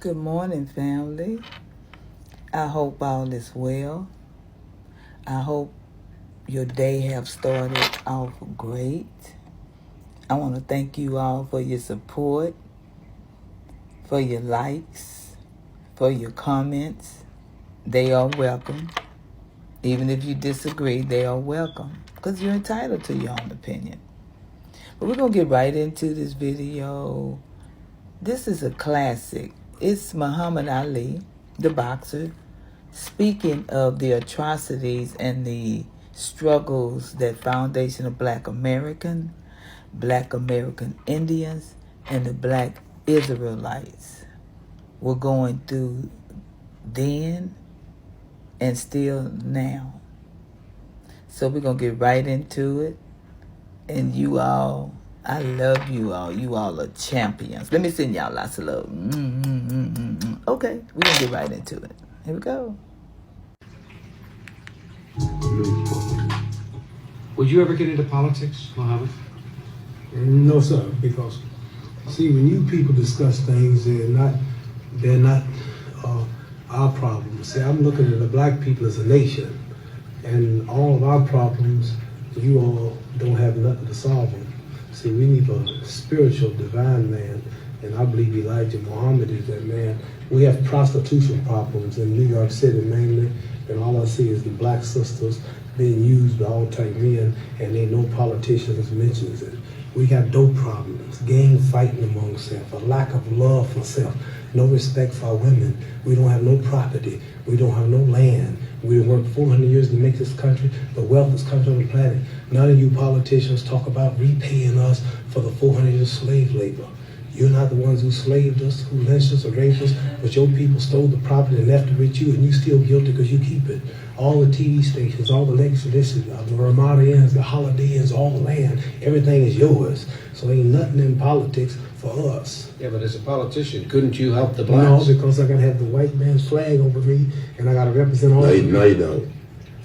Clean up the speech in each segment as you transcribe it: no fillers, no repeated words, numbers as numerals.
Good morning, family. I hope all is well. I hope your day have started off great. I want to thank you all for your support, for your likes, for your comments. They are welcome. Even if you disagree, they are welcome because you're entitled to your own opinion. But we're going to get right into this video. This is a classic. It's Muhammad Ali, the boxer, speaking of the atrocities and the struggles that Foundation of Black American Indians, and the Black Israelites were going through then and still now. So we're going to get right into it. And you all, I love you all. You all are champions. Let me send y'all lots of love. Okay, we're going to get right into it. Here we go. Would you ever get into politics, Muhammad? No, sir, because see, when you people discuss things, they're not our problems. See, I'm looking at the black people as a nation, and all of our problems, you all don't have nothing to solve them. See, we need a spiritual, divine man, and I believe Elijah Muhammad is that man. We have prostitution problems in New York City mainly, and all I see is the black sisters being used by all type men, and ain't no politicians mentions it. We got dope problems, gang fighting among self, a lack of love for self, no respect for our women. We don't have no property. We don't have no land. We worked 400 years to make this country the wealthiest country on the planet. None of you politicians talk about repaying us for the 400 years of slave labor. You're not the ones who slaved us, who lynched us or raped us, but your people stole the property and left it with you, and you still guilty because you keep it. All the TV stations, all the legacy, the Ramada Inns, the Holiday Inns, all the land, everything is yours. So ain't nothing in politics for us. Yeah, but as a politician, couldn't you help the blacks? No, because I got to have the white man's flag over me, and I got to represent all of you. No, you don't.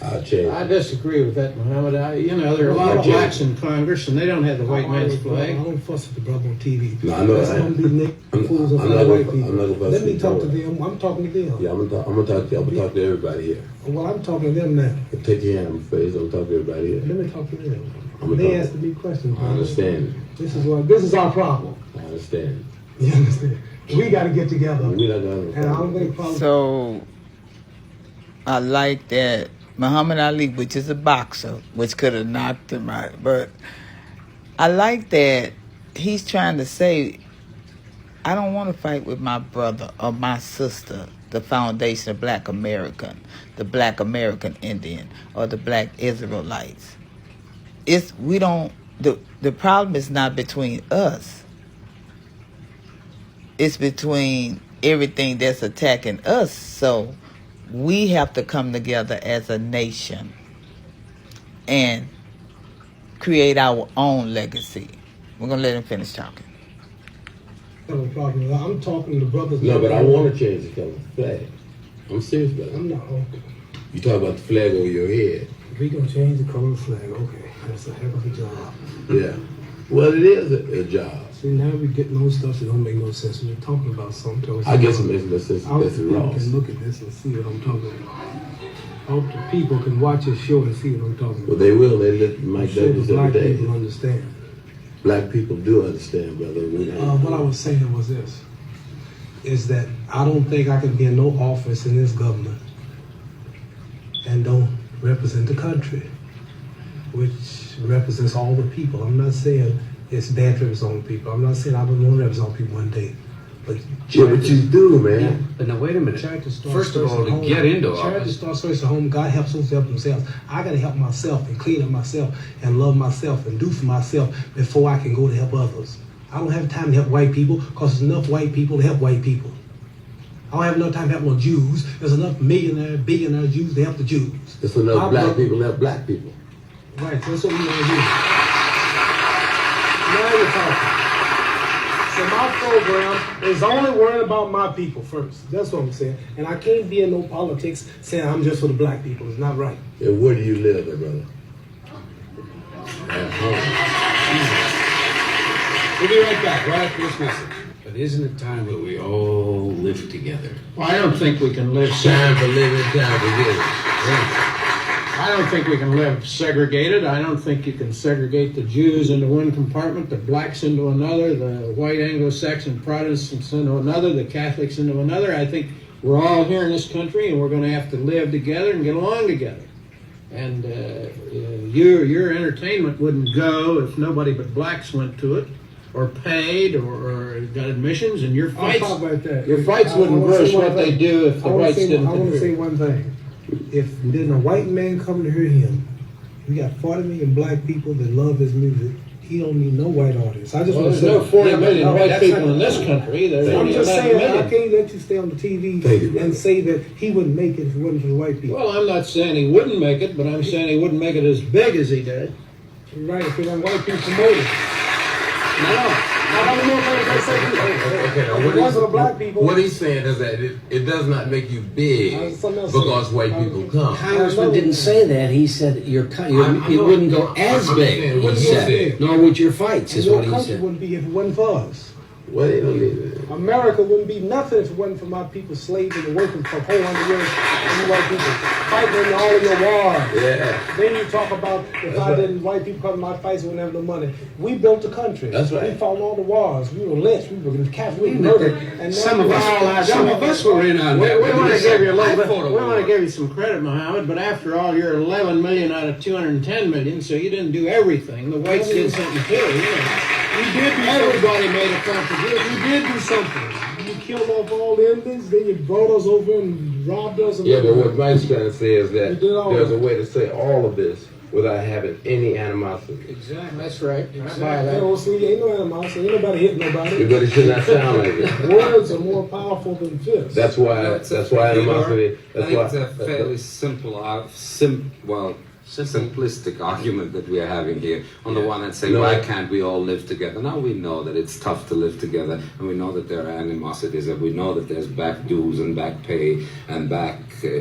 I'll change. I disagree with that, Muhammad. There are a lot of blacks in Congress, and they don't have the white man's flag. I don't fuss at the brother on TV. No, I know. That's gonna be Nick fools of white people. I'm not gonna Let me talk to them. I'm talking to them. Yeah, I'm gonna talk to everybody here. Well, I'm talking to them now. Take your hand on my face. I'm talking to everybody here. Let me talk to them. They asked me questions. I understand. This is our problem. I understand. You understand? We got to get together. We not gonna. And I don't think politics. So I like that Muhammad Ali, which is a boxer, which could have knocked him out, but I like that he's trying to say, I don't want to fight with my brother or my sister, the Foundation of Black American, the Black American Indian, or the Black Israelites. The problem is not between us. It's between everything that's attacking us. So we have to come together as a nation and create our own legacy. We're going to let him finish talking. No problem. I'm talking to brothers. No, but I want to change the color of the flag. I'm serious about it. I'm not. Okay. You talk about the flag over your head. We gonna change the color of the flag. Okay, that's a heck of a job. Yeah. Well, it is a job. See, now we getting on stuff that don't make no sense. We're talking about something. I guess it makes no sense. I hope That's people wrong. can look at this and see what I'm talking about. I hope the people can watch this show and see what I'm talking about. Well, they will. They let Mike Sure, Douglas the black every day. people understand. Black people do understand, brother. What I was saying was this, is that I don't think I can be in no office in this government and don't represent the country, which represents all the people. I'm not saying it's bad to represent all the people. I'm not saying I don't want to represent all the people one day. But Yeah, but you do, man. But now, wait a minute. charity starts First of all, at to home. get into Charity office, starts first at home. God helps those who help themselves. I got to help myself and clean up myself and love myself and do for myself before I can go to help others. I don't have time to help white people because there's enough white people to help white people. I don't have enough time to help no Jews. There's enough millionaire, billionaire Jews to help the Jews. There's enough black people to help black people. Right, that's what we want to do. Now you're talking. So my program is only worrying about my people first. That's what I'm saying. And I can't be in no politics saying I'm just for the black people. It's not right. And where do you live, there, brother? At home. we'll be right back, right after this message. But isn't it time that we all live together? Well, I don't think we can live. Time for living, time for giving. I don't think we can live segregated. I don't think you can segregate the Jews into one compartment, the blacks into another, the white Anglo-Saxon Protestants into another, the Catholics into another. I think we're all here in this country, and we're going to have to live together and get along together. And your entertainment wouldn't go if nobody but blacks went to it, or paid, or got admissions. And your I'll fights, talk about that. your fights wouldn't gross what they do if the whites didn't I want to say interfere. one thing. If there's a white man coming to hear him, we got 40 million black people that love his music. He don't need no white audience. I just Well, want there's to no say 40 million white that's people not- in this country. There's I'm only just 11 saying, I million. can't let you stay on the TV Thank you, brother. and say that he wouldn't make it if it wasn't for the white people. Well, I'm not saying he wouldn't make it, but I'm saying he wouldn't make it as big as he did. Right, if it ain't white people promoted. No. I don't know if they say Okay, now if it wasn't for the black people. what he's saying is that it does not make you big Something else because said. white people come. Congressman didn't say that. He said I it know. wouldn't go as I'm big. saying what He he said, said. nor would your fights, And is your what he country said. wouldn't be if it wasn't for us. Well, they don't need it. America wouldn't be nothing if it wasn't for my people slaving and working for 400 years and you white people fighting in all of your wars. Yeah. Then you talk about if I didn't, white people come to my fights, we wouldn't have no money. We built the country. That's right. We fought all the wars. We were lynched. We were captured. We were murdered. And Some of us were in on We that. want to give you a little I bit. fought a We want war. to give you some credit, Mohammed. But after all, you're 11 million out of 210 million, so you didn't do everything. The whites did something too. You know. we did do Everybody made a contribution. We did do something. You killed off all the Indians, then you brought us over and robbed us. And Yeah, but what Mike's trying to say is that We did all there's that. a way to say all of this without having any animosity. Exactly. That's right. I buy You that. know, see, ain't no animosity. Ain't nobody hitting nobody. But it should not sound like it. Words are more powerful than fists. That's why. That's That's why animosity. I That's think why. it's a fairly simple, simplistic argument that we are having here. On the one hand, saying, No. why can't we all live together? Now we know that it's tough to live together, and we know that there are animosities, and we know that there's back dues and back pay and back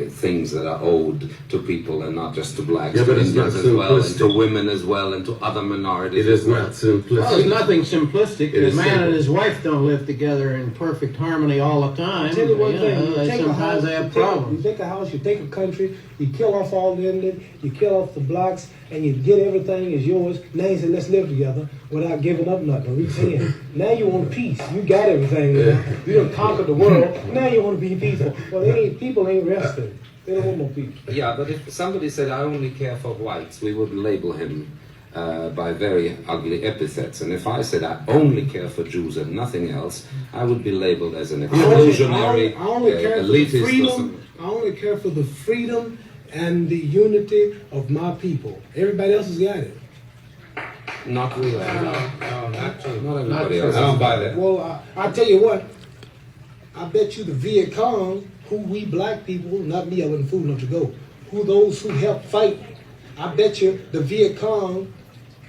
things that are owed to people, and not just to blacks, Yeah, but to it's Indians not as well, and to simplistic. women as well, and to other minorities It as is well. not simplistic. Well, there's nothing simplistic. It The is man simple. and his wife don't live together in perfect harmony all the time. Tell you one You thing. know, You take a house, sometimes they you have take- problems. You take a house, you take a country, you kill off all the Indians, you kill off the blacks, and you get everything is yours. Now you say, let's live together without giving up nothing, repaying. Now you want peace. You got everything. Yeah. You done conquered the world. Now you want to be peaceful. Well, people ain't resting. They don't want no peace. Yeah, but if somebody said, I only care for whites, we would label him by very ugly epithets. And if I said, I only care for Jews and nothing else, I would be labeled as an exclusionary, I only care for the elitist. Or freedom. something. I only care for the freedom and the unity of my people. Everybody else has got it. Not really. No, not true. Not everybody else. I don't buy that. Well, I tell you what. I bet you the Viet Cong, who we black people, not me, I wasn't fool enough to go, who those who helped fight, I bet you the Viet Cong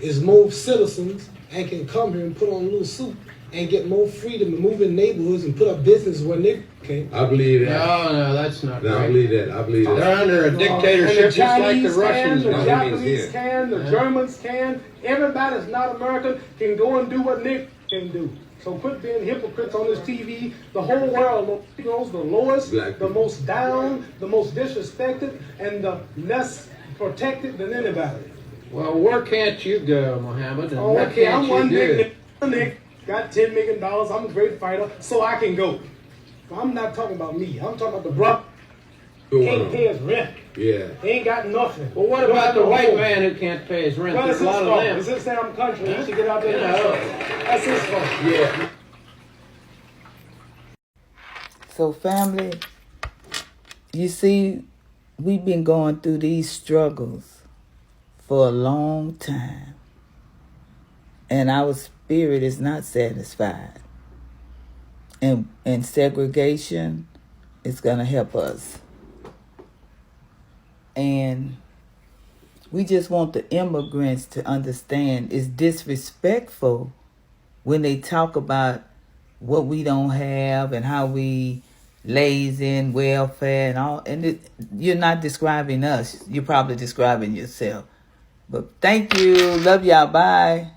is more citizens and can come here and put on a little suit and get more freedom to move in neighborhoods and put up business where they can't. I believe that. No, that's not No, I right. believe that. I believe that. They're under a dictatorship And the just like the Chinese Russians. can, the No, do. he means Japanese here. can, the Germans can. Everybody that's not American can go and do what Nick can do. So quit being hypocrites on this TV. The whole world knows the lowest, Black the people. most down, the most disrespected, and the less protected than anybody. Well, where can't you go, Mohammed? And Oh, what okay, can't I'm you one do? big Nick, got $10 million. I'm a great fighter, so I can go. I'm not talking about me. I'm talking about the brother. Go Can't on. pay his rent. Yeah. He ain't got nothing. Well, what Don't about have the no white home. man who can't pay his rent? Well, There's it's a his lot fault. of them. It's his damn country. He should get out there You and know. do That's his fault. Yeah. So, family, you see, we've been going through these struggles for a long time. And our spirit is not satisfied. And segregation is going to help us. And we just want the immigrants to understand it's disrespectful when they talk about what we don't have and how we lazy and welfare and all. And you're not describing us. You're probably describing yourself. But thank you. Love y'all. Bye.